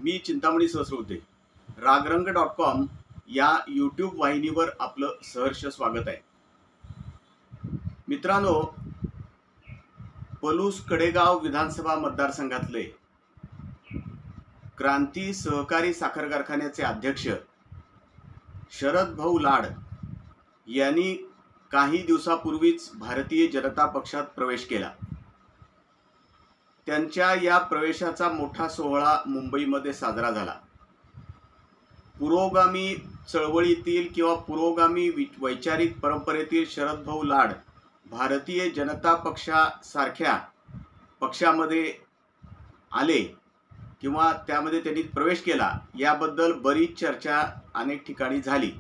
मी चिंतामणी सहस्रवते. रागरंग.com या यूट्यूब वाहिनीवर आपलं सहर्ष स्वागत आहे. मित्रांनो, पलूस कडेगाव विधानसभा मतदारसंघातले क्रांती सहकारी साखर कारखान्याचे अध्यक्ष शरद भाऊ लाड यांनी काही दिवसापूर्वीच भारतीय जनता पक्षात प्रवेश केला. त्यांच्या या प्रवेशाचा मोठा सोहळा मुंबईमध्ये साजरा झाला. पुरोगामी चळवळीतील किंवा पुरोगामी वैचारिक परंपरेतील शरद भाऊ लाड भारतीय जनता पक्षासारख्या पक्षामध्ये आले किंवा त्यामध्ये त्यांनी प्रवेश केला याबद्दल बरीच चर्चा अनेक ठिकाणी झाली.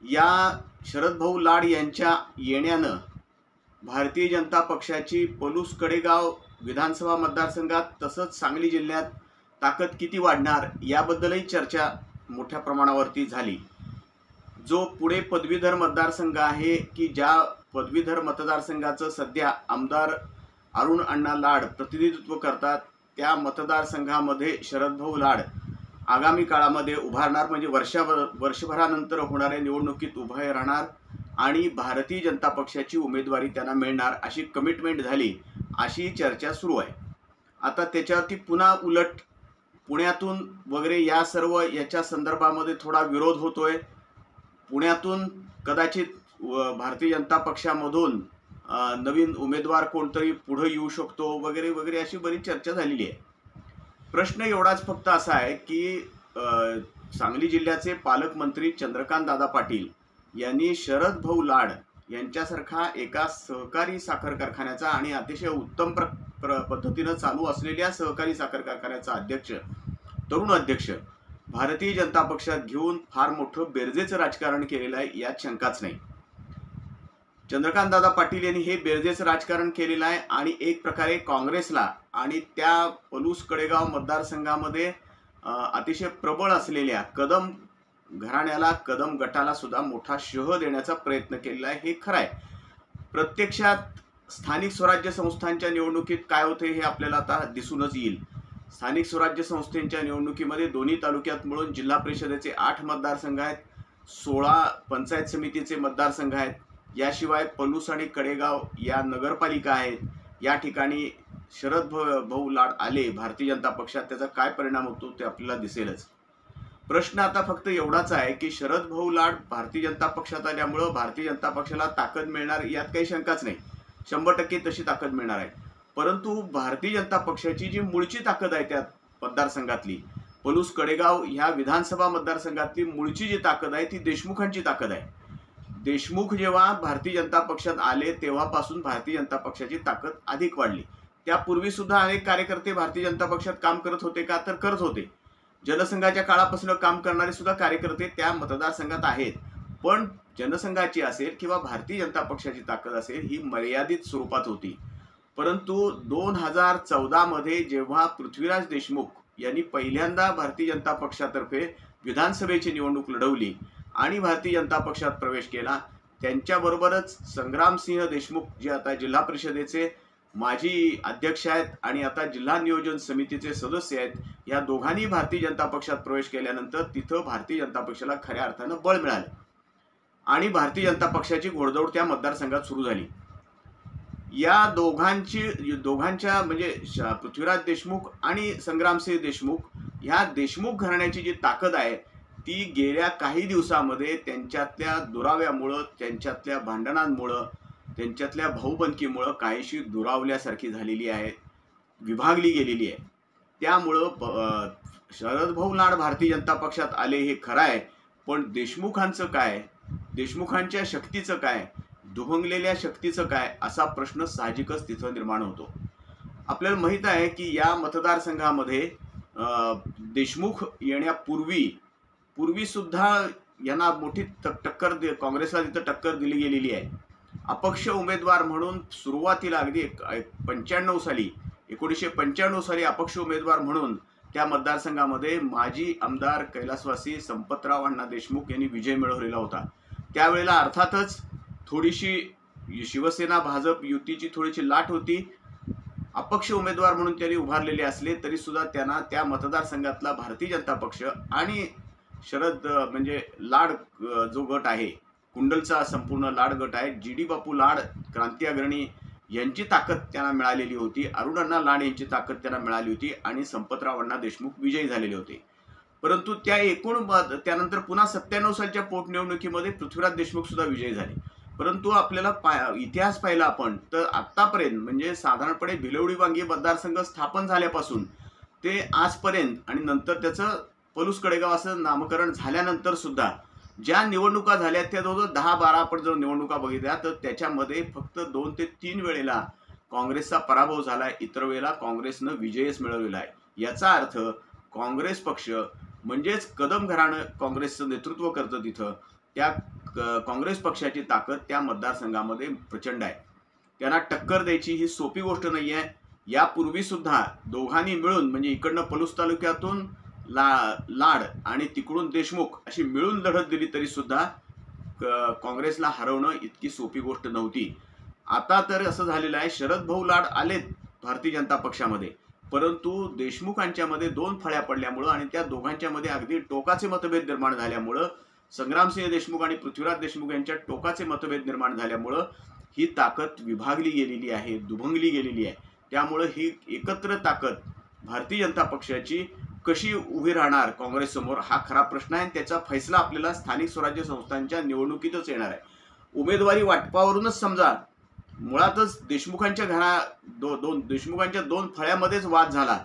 या शरद भाऊ लाड यांच्या येण्यानं भारतीय जनता पक्षाची पलूस कडेगाव विधानसभा मतदारसंघात तसंच सांगली जिल्ह्यात ताकद किती वाढणार याबद्दलही चर्चा मोठ्या प्रमाणावरती झाली. जो पुणे पदवीधर मतदारसंघ आहे की ज्या पदवीधर मतदारसंघाचं सध्या आमदार अरुण अण्णा लाड प्रतिनिधित्व करतात, त्या मतदारसंघामध्ये शरद भाऊ लाड आगामी काळामध्ये उभारणार, म्हणजे वर्षभरानंतर होणाऱ्या निवडणुकीत उभे राहणार आणि भारतीय जनता पक्षाची उमेदवारी त्यांना मिळणार अशी कमिटमेंट झाली, अशी चर्चा सुरू आहे. आता त्याच्यावरती पुन्हा उलट पुण्यातून वगैरे या सर्व याच्या संदर्भामध्ये थोडा विरोध होतोय. पुण्यातून कदाचित भारतीय जनता पक्षामधून नवीन उमेदवार कोणतरी पुढे येऊ शकतो वगैरे वगैरे अशी बरीच चर्चा झालेली आहे. प्रश्न एवढाच फक्त असा आहे की सांगली जिल्ह्याचे पालकमंत्री चंद्रकांत दादा पाटील यांनी शरद भाऊ लाड यांच्यासारखा एका सहकारी साखर कारखान्याचा आणि अतिशय उत्तम पद्धतीनं चालू असलेल्या सहकारी साखर कारखान्याचा अध्यक्ष, तरुण अध्यक्ष भारतीय जनता पक्षात घेऊन फार मोठं बेरजेचं राजकारण केलेलं आहे, यात शंकाच नाही. चंद्रकांत दादा पाटील यांनी हे बेरजेचं राजकारण केलेलं आहे आणि एक प्रकारे काँग्रेसला आणि त्या पलूस कडेगाव मतदारसंघामध्ये अतिशय प्रबळ असलेल्या कदम घराण्याला, कदम गटाला सुद्धा मोठा शह देण्याचा प्रयत्न केलेला आहे, हे खरं आहे. प्रत्यक्षात स्थानिक स्वराज्य संस्थांच्या निवडणुकीत काय होते हे आपल्याला आता दिसूनच येईल. स्थानिक स्वराज्य संस्थांच्या निवडणुकीमध्ये दोन्ही तालुक्यात मिळून जिल्हा परिषदेचे 8 मतदारसंघ आहेत, 16 पंचायत समितीचे मतदारसंघ आहेत. याशिवाय पलूस आणि कडेगाव या नगरपालिका आहेत. या ठिकाणी शरद भाऊ लाड आले भारतीय जनता पक्षात, त्याचा काय परिणाम होतो ते आपल्याला दिसेलच. प्रश्न आता फक्त एवढाच आहे की शरद भाऊ लाड भारतीय जनता पक्षात आल्यामुळं भारतीय जनता पक्षाला ताकद मिळणार यात काही शंकाच नाही. 100% तशी ताकद मिळणार आहे. परंतु भारतीय जनता पक्षाची जी मूळची ताकद आहे त्या मतदारसंघातली, पलूस कडेगाव ह्या विधानसभा मतदारसंघातली मूळची जी ताकद आहे ती देशमुखांची ताकद आहे. देशमुख जेव्हा भारतीय जनता पक्षात आले तेव्हापासून भारतीय जनता पक्षाची ताकद अधिक वाढली. त्यापूर्वी सुद्धा अनेक कार्यकर्ते भारतीय जनता पक्षात काम करत होते का, तर करत होते. जनसंघाच्या काळापासून काम करणारे सुद्धा कार्यकर्ते त्या मतदारसंघात आहेत. पण जनसंघाची असेल किंवा भारतीय जनता पक्षाची ताकद असेल ही मर्यादित स्वरूपात होती. परंतु 2014 मध्ये जेव्हा पृथ्वीराज देशमुख यांनी पहिल्यांदा भारतीय जनता पक्षातर्फे विधानसभेची निवडणूक लढवली आणि भारतीय जनता पक्षात प्रवेश केला, त्यांच्याबरोबरच संग्रामसिंह देशमुख जे आता जिल्हा परिषदेचे माजी अध्यक्ष आहेत आणि आता जिल्हा नियोजन समितीचे सदस्य आहेत, या दोघांनी भारतीय जनता पक्षात प्रवेश केल्यानंतर तिथं भारतीय जनता पक्षाला खऱ्या अर्थानं बळ मिळालं आणि भारतीय जनता पक्षाची घोडदौड त्या मतदारसंघात सुरू झाली. या दोघांच्या म्हणजे पृथ्वीराज देशमुख आणि संग्रामसिंह देशमुख, ह्या देशमुख घराण्याची जी ताकद आहे ती गेल्या काही दिवसामध्ये त्यांच्यातल्या दुराव्यामुळं, त्यांच्यातल्या भांडणांमुळं, त्यांच्यातल्या भाऊबंदकीमुळं काहीशी दुरावल्यासारखी झालेली आहे, विभागली गेलेली आहे. त्यामुळं शरद भाऊ लाड भारतीय जनता पक्षात आले हे खरं आहे, पण देशमुखांचं काय, देशमुखांच्या शक्तीचं काय, दुभंगलेल्या शक्तीचं काय, असा प्रश्न साहजिकच तिथं निर्माण होतो. आपल्याला माहीत आहे की या मतदारसंघामध्ये देशमुख येण्यापूर्वी सुद्धा यांना मोठी टक्कर काँग्रेसला तिथं टक्कर दिली गेलेली आहे. अपक्ष उमेदवार म्हणून सुरुवातीला अगदी 1995 साली अपक्ष उमेदवार म्हणून त्या मतदारसंघामध्ये माजी आमदार कैलासवासी संपतराव अण्णा देशमुख यांनी विजय मिळवलेला होता. त्यावेळेला अर्थातच थोडीशी शिवसेना भाजप युतीची थोडीशी लाट होती. अपक्ष उमेदवार म्हणून त्यांनी उभारलेले असले तरी सुद्धा त्यांना त्या मतदारसंघातला भारतीय जनता पक्ष आणि शरद म्हणजे लाड जो गट आहे, कुंडलचा संपूर्ण लाड गट आहे, जी.डी. बापू लाड क्रांती अग्रणी यांची ताकद त्यांना मिळालेली होती, अरुण लाड यांची ताकद त्यांना मिळाली होती आणि संपतराव अण्णा देशमुख विजयी झालेले होते. परंतु त्या एकूण त्यानंतर पुन्हा 97 सालच्या पोटनिवडणुकीमध्ये पृथ्वीराज देशमुख सुद्धा विजयी झाले. परंतु आपल्याला इतिहास पाहिला आपण तर आतापर्यंत म्हणजे साधारणपणे भिलवडी वांगी मतदारसंघ स्थापन झाल्यापासून ते आजपर्यंत आणि नंतर त्याचं पलूस कडेगाव असं नामकरण झाल्यानंतर सुद्धा ज्या निवडणुका झाल्या त्या जवळजवळ 10-12 आपण जर निवडणुका बघितल्या तर त्याच्यामध्ये फक्त 2 ते 3 वेळेला काँग्रेसचा पराभव झालाय, इतर वेळेला काँग्रेसनं विजयच मिळवलेला आहे. याचा अर्थ काँग्रेस पक्ष म्हणजेच कदम घराणं काँग्रेसचं नेतृत्व करतं तिथं, त्या काँग्रेस पक्षाची ताकद त्या मतदारसंघामध्ये प्रचंड आहे. त्यांना टक्कर द्यायची ही सोपी गोष्ट नाही आहे. यापूर्वी सुद्धा दोघांनी मिळून म्हणजे इकडनं पलूस तालुक्यातून लाड आणि तिकडून देशमुख अशी मिळून लढत दिली तरी सुद्धा काँग्रेसला हरवणं इतकी सोपी गोष्ट नव्हती. आता तर असं झालेलं आहे, शरद भाऊ लाड आलेत भारतीय जनता पक्षामध्ये, परंतु देशमुखांच्यामध्ये 2 फळ्या पडल्यामुळं आणि त्या दोघांच्यामध्ये अगदी टोकाचे मतभेद निर्माण झाल्यामुळं, संग्रामसिंह देशमुख आणि पृथ्वीराज देशमुख यांच्या टोकाचे मतभेद निर्माण झाल्यामुळं ही ताकद विभागली गेलेली आहे, दुभंगली गेलेली आहे. त्यामुळं ही एकत्र ताकद भारतीय जनता पक्षाची कशी उभी राहणार काँग्रेससमोर हा खरा प्रश्न आहे. त्याचा फैसला आपल्याला स्थानिक स्वराज्य संस्थांच्या निवडणुकीतच येणार आहे. उमेदवारी वाटपावरूनच समजा मुळातच देशमुखांच्या देशमुखांच्या 2 फळ्यामध्येच वाद झाला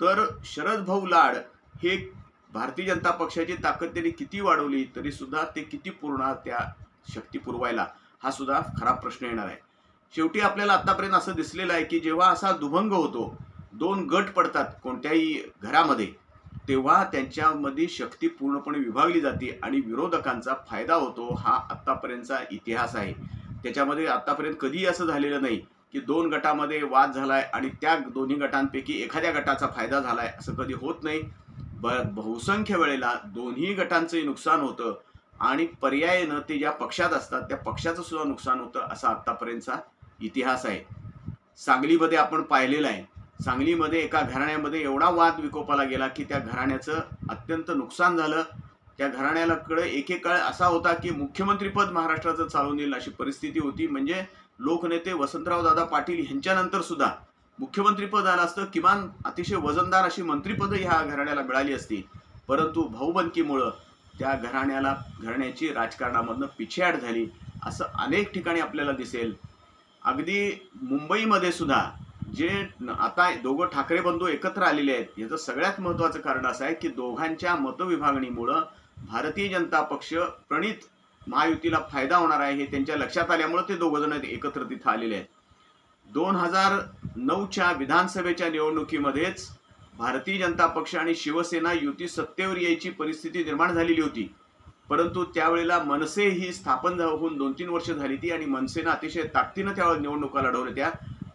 तर शरद भाऊ लाड हे भारतीय जनता पक्षाची ताकद त्यांनी किती वाढवली तरी सुद्धा ते किती पुरणार त्या शक्ती पुरवायला हा सुद्धा खरा प्रश्न येणार आहे. शेवटी आपल्याला आतापर्यंत असं दिसलेलं आहे की जेव्हा असा दुभंग होतो, 2 गट पडतात कोणत्याही घरामध्ये, तेव्हा त्यांच्यामध्ये शक्ती पूर्णपणे विभागली जाते आणि विरोधकांचा फायदा होतो. हा आतापर्यंतचा इतिहास आहे. त्याच्यामध्ये आतापर्यंत कधीही असं झालेलं नाही की 2 गटामध्ये वाद झालाय आणि त्या दोन्ही गटांपैकी एखाद्या गटाचा फायदा झालाय, असं कधी होत नाही. बहुसंख्य वेळेला दोन्ही गटांचंही नुकसान होतं आणि पर्यायानं ते ज्या पक्षात असतात त्या पक्षाचं सुद्धा नुकसान होतं, असा आतापर्यंतचा इतिहास आहे. सांगलीमध्ये आपण पाहिलेलं आहे. सांगलीमध्ये एका घराण्यामध्ये एवढा वाद विकोपाला गेला की त्या घराण्याचं अत्यंत नुकसान झालं. त्या घराण्याकडे एकेकाळ असा होता की मुख्यमंत्रीपद महाराष्ट्राचं चालून येईल अशी परिस्थिती होती. म्हणजे लोकनेते वसंतराव दादा पाटील यांच्यानंतर सुद्धा मुख्यमंत्रीपद आलं असतं, किमान अतिशय वजनदार अशी मंत्रिपद ह्या घराण्याला मिळाली असती. परंतु भाऊबंदकीमुळं त्या घराण्याची राजकारणामधनं पिछेहाट झाली, असं अनेक ठिकाणी आपल्याला दिसेल. अगदी मुंबईमध्ये सुद्धा जे आता दोघं ठाकरे बंधू एकत्र आलेले आहेत, याचं सगळ्यात महत्त्वाचं कारण असं आहे की दोघांच्या मतविभागणीमुळं भारतीय जनता पक्ष प्रणित महायुतीला फायदा होणार आहे हे त्यांच्या लक्षात आल्यामुळे ते दोघंजण एकत्र तिथं आलेले आहेत. 2009च्या विधानसभेच्या निवडणुकीमध्येच भारतीय जनता पक्ष आणि शिवसेना युती सत्तेवर यायची परिस्थिती निर्माण झालेली होती. परंतु त्यावेळेला मनसे ही स्थापन होऊन 2-3 वर्ष झाली ती आणि मनसेनं अतिशय ताकदीनं त्यावेळेला निवडणुका लढवल्या. त्या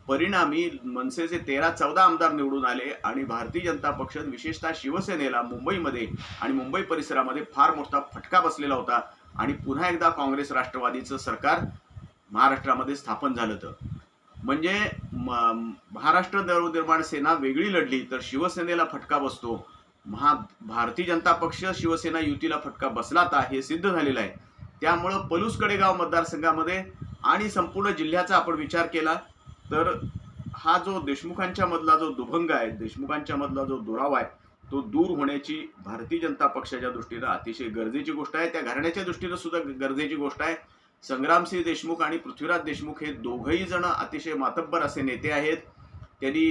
परिणामी मनसेचे 13-14 आमदार निवडून आले आणि भारतीय जनता पक्ष विशेषतः शिवसेनेला मुंबईमध्ये आणि मुंबई परिसरामध्ये फार मोठा फटका बसलेला होता आणि पुन्हा एकदा काँग्रेस राष्ट्रवादीचं सरकार महाराष्ट्रामध्ये स्थापन झालं. तर म्हणजे महाराष्ट्र नवनिर्माण सेना वेगळी लढली तर शिवसेनेला फटका बसतो, भारतीय जनता पक्ष शिवसेना युतीला फटका बसला आता हे सिद्ध झालेलं आहे. त्यामुळं पलूस कडेगाव मतदारसंघामध्ये आणि संपूर्ण जिल्ह्याचा आपण विचार केला तर हा जो देशमुखांच्या मधला जो दुभंग आहे, देशमुखांच्या मधला जो दुरावा आहे, तो दूर होण्याची भारतीय जनता पक्षाच्या दृष्टीनं अतिशय गरजेची गोष्ट आहे. त्या घराण्याच्या दृष्टीनं सुद्धा गरजेची गोष्ट आहे. संग्रामसिंह देशमुख आणि पृथ्वीराज देशमुख हे दोघंही जण अतिशय मातब्बर असे नेते आहेत. त्यांनी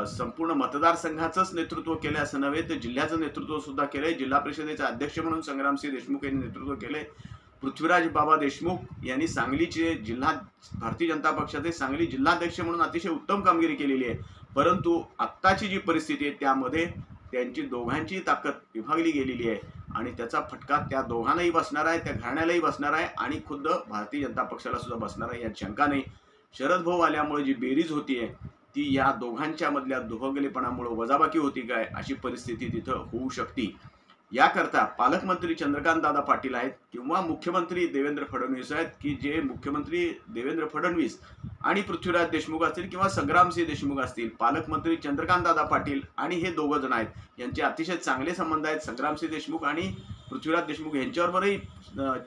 संपूर्ण मतदारसंघाचंच नेतृत्व केलं असं नव्हे तर जिल्ह्याचं नेतृत्व सुद्धा केलंय. जिल्हा परिषदेचे अध्यक्ष म्हणून संग्रामसिंह देशमुख यांनी नेतृत्व केलंय. पृथ्वीराज बाबा देशमुख यांनी सांगलीचे भारतीय जनता पक्षाचे सांगली जिल्हाध्यक्ष म्हणून अतिशय उत्तम कामगिरी केलेली आहे. परंतु आत्ताची जी परिस्थिती आहे त्यामध्ये त्यांची दोघांची ताकद विभागली गेलेली आहे आणि त्याचा फटका त्या दोघांनाही बसणार आहे, त्या घराण्यालाही बसणार आहे आणि खुद्द भारतीय जनता पक्षाला सुद्धा बसणार आहे, यात शंका नाही. शरद भाऊ आल्यामुळे जी बेरीज होतीये ती या दोघांच्या मधल्या दुभंगलेपणामुळे वजाबाकी होती काय अशी परिस्थिती तिथं होऊ शकते. याकरता पालकमंत्री चंद्रकांतदादा पाटील आहेत किंवा मुख्यमंत्री देवेंद्र फडणवीस आहेत, की जे मुख्यमंत्री देवेंद्र फडणवीस आणि पृथ्वीराज देशमुख असतील किंवा संग्रामसिंह देशमुख असतील, पालकमंत्री चंद्रकांतदादा पाटील आणि हे दोघं जण आहेत, यांचे अतिशय चांगले संबंध आहेत. संग्रामसिंह देशमुख आणि पृथ्वीराज देशमुख यांच्याबरोबरही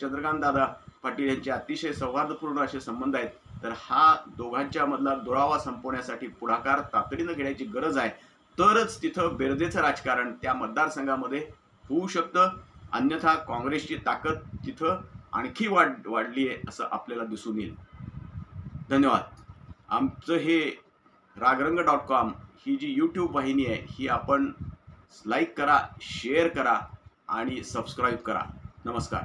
चंद्रकांतदादा पाटील यांचे अतिशय सौहार्दपूर्ण असे संबंध आहेत. तर हा दोघांच्या मधला दुरावा संपवण्यासाठी पुढाकार तातडीनं घेण्याची गरज आहे. तरच तिथं बेरजेचं राजकारण त्या मतदारसंघामध्ये होऊ शकतं. अन्यथा काँग्रेसची ताकद तिथं आणखी वाढली आहे असं आपल्याला दिसून येईल. धन्यवाद. आमचं हे रागरंग.com ही जी यूट्यूब वाहिनी आहे ही आपण लाईक करा, शेअर करा आणि सबस्क्राईब करा. नमस्कार.